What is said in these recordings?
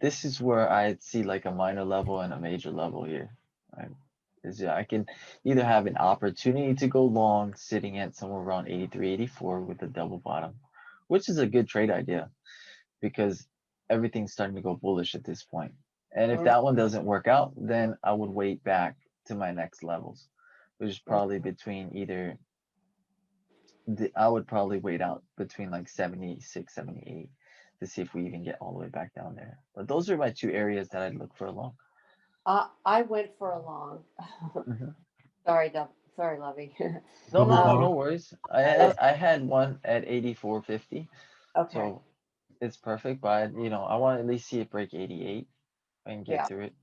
this is where I'd see like a minor level and a major level here. Right? Is yeah, I can either have an opportunity to go long sitting at somewhere around 83, 84 with a double bottom, which is a good trade idea because everything's starting to go bullish at this point. And if Mm, that one doesn't work out, then I would wait back to my next levels, which is mm. probably between either I would probably wait out between like 76, 78 to see if we even get all the way back down there. But those are my two areas that I'd look for a long. I went for a long. Mhm. Sorry, sorry, Lovey. No, Double no, no, um, no bottom. worries. uh, I had one at 84.50, okay. so it's perfect. But I want to at least see it break 88 and get Yeah. through it.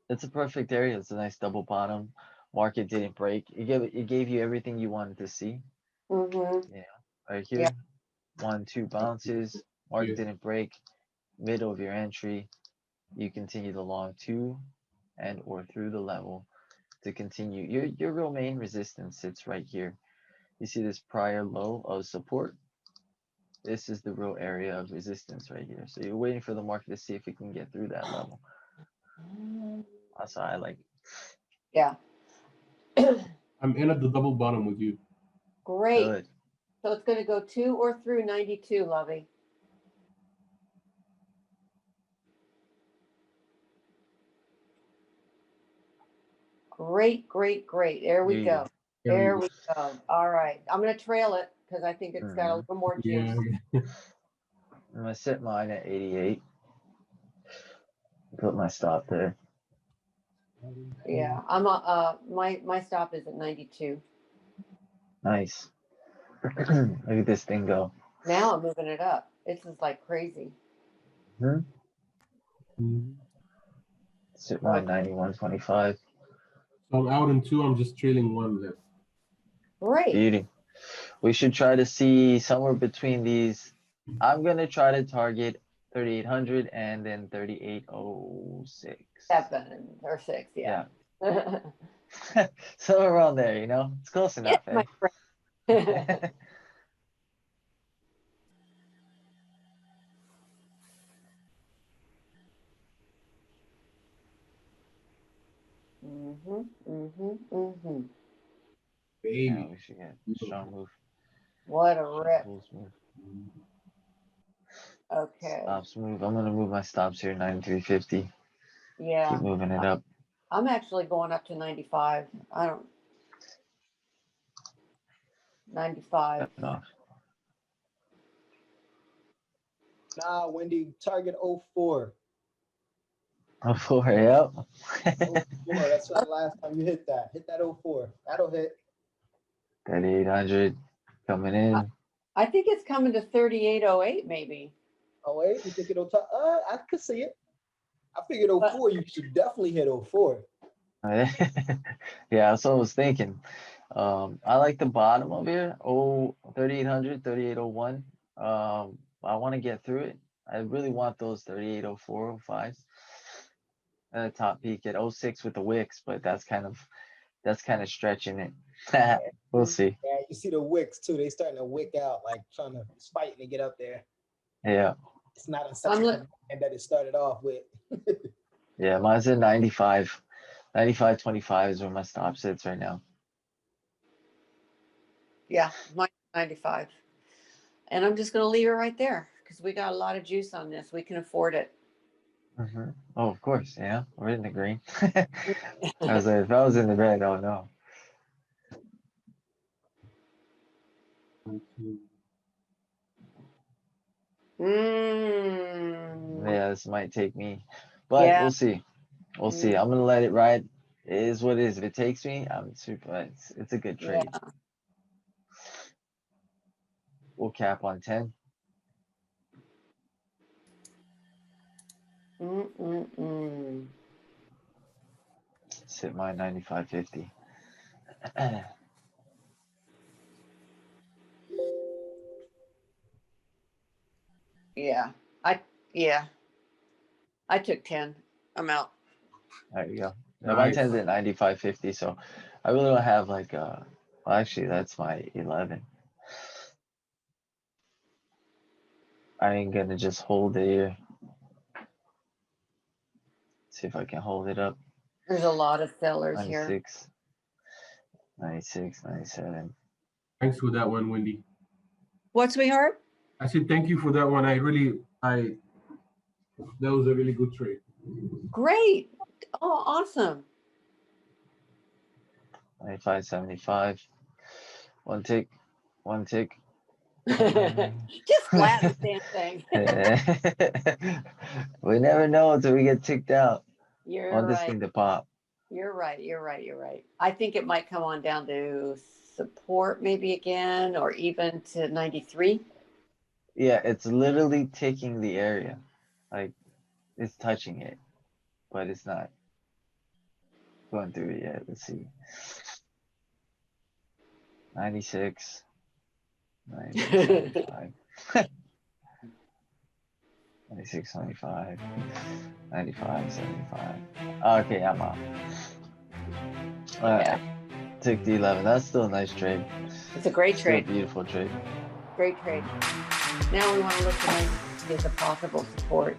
It's a perfect area. It's a nice double bottom. Market didn't break. It gave you everything you wanted to see. Mm-hmm. Yeah, right Yeah. here, 1, 2 bounces. Market Yeah. didn't break. Middle of your entry, you continue the long to and or through the level to continue. Your real main resistance sits right here. You see this prior low of support. This is the real area of resistance right here. So you're waiting for the market to see if it can get through that level. That's how I like it. Yeah. I'm in at the double bottom with you. Great. Good. So it's going to go to or through 92, Lovey. Great, great, great. There we Yeah. go. There we There go. we go. All right. I'm going to trail it because I think it's got a Mhm. little more Yeah. juice. I'm gonna set mine at 88. Put my stop there. Yeah. My stop is at 92. Nice. Look at this thing go. Now I'm moving it up. It's just like crazy. Hmm? Mhm. Sit Oh, mine 91.25. So I'm out in two. I'm just trailing one left. great. Beauty. We should try to see somewhere between these. I'm gonna try to target 3800 and then 3806. 7 or 6. Yeah. Yeah. Somewhere around there, It's close Yes, enough, my eh? friend. Mm-hmm. Mm-hmm. Mm-hmm. Yeah, Baby. we should get strong Beautiful. move. What a Strong rip. bulls move. Okay. Stops move. I'm gonna move my stops here, 9350. Keep Yeah. moving it up. I'm actually going up to 95. I don't 95. Off. Nah, Wendy, target oh 04. Oh, four, yep. Oh 04. That's the last time you hit that. Hit that oh 04. That'll hit. 3800 coming I, in. I think it's coming to 3808 maybe. Oh, wait. You think it'll I could see it. I figured oh But 04. You should definitely hit oh 04. Yeah, that's what I was thinking. I like the bottom of here. 3800, 3801. I want to get through it. I really want those 3804, 05s. Top peak at '06 with the wicks, but that's kind of stretching it. Yeah. We'll see. Yeah, you see the wicks too. They starting to wick out, like trying to fight to get up there. Yeah. It's not in such I'm a look command that it started off with. Yeah, mine's at 95. 95.25 is where my stop sits right now. yeah, mine 95. And I'm just going to leave it right there because we got a lot of juice on this. We can afford it. Oh, of course. Yeah, we're in the green. I was like, if I was in the red, oh no. Mm, Yeah, this might take me, but yeah. we'll see. We'll see. Mm, I'm gonna let it ride. It is what it is. If it takes me, I'm super. It's a good yeah. trade. We'll cap on 10. Mm-mm-mm. Sit my 95.50. Yeah. I yeah. I took 10. I'm out. There you go. Yeah, my Nice. 10's at 95.50, so I really don't have like well, actually that's my 11. I ain't gonna just hold it here. See if I can hold it up. There's a lot of sellers here. 96, 96, 97. Thanks for that one, Wendy. What, sweetheart? I said thank you for that one. That was a really good trade. Great. Oh, awesome. 95, 75. One tick, one tick. Just flatten the damn thing. We never know until we get ticked out. I You're want this right. thing to pop. You're right. You're right. You're right. I think it might come on down to support maybe again, or even to 93. Yeah, it's literally taking the area. Like, it's touching it, but it's not going through it yet. Let's see. 96, 96, 95. 96, 95, 95, 75. Okay, I'm out. All right, Yeah. took the 11. That's still a nice trade. It's a great Still a trade. beautiful trade. Great trade. Now we want to look at the possible support.